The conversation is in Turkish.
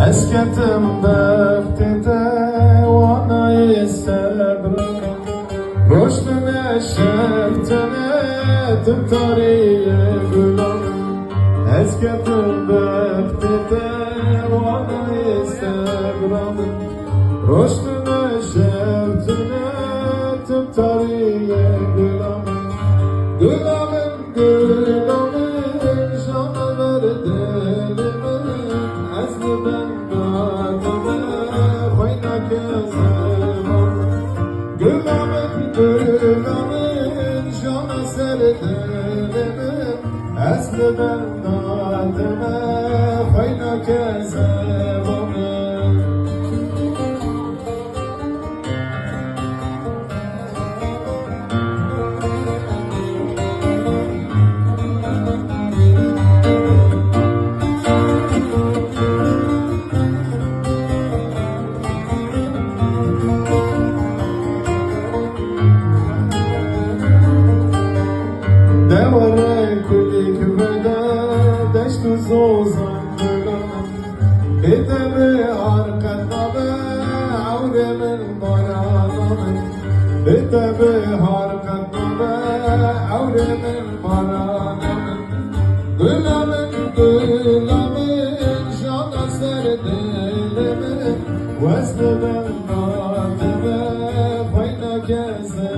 اسكتم بفتته وانا يستبرك رشد نشفتنا تبطريق قلوب اسكتم بفتته وانا يستبرك رشد نشفتنا تبطريق قلوب قلوب شام verdi ben bademe khoynak zaman gülümün şan serdelim aslı ben bademe khoynak zaman devre kulli küvede deştu zozan gülüm Bidemi arkada be avremin baranamın Bidemi arkada be avremin baranamın Gülümün şana serdilimin Vesli ben nadime fayna keze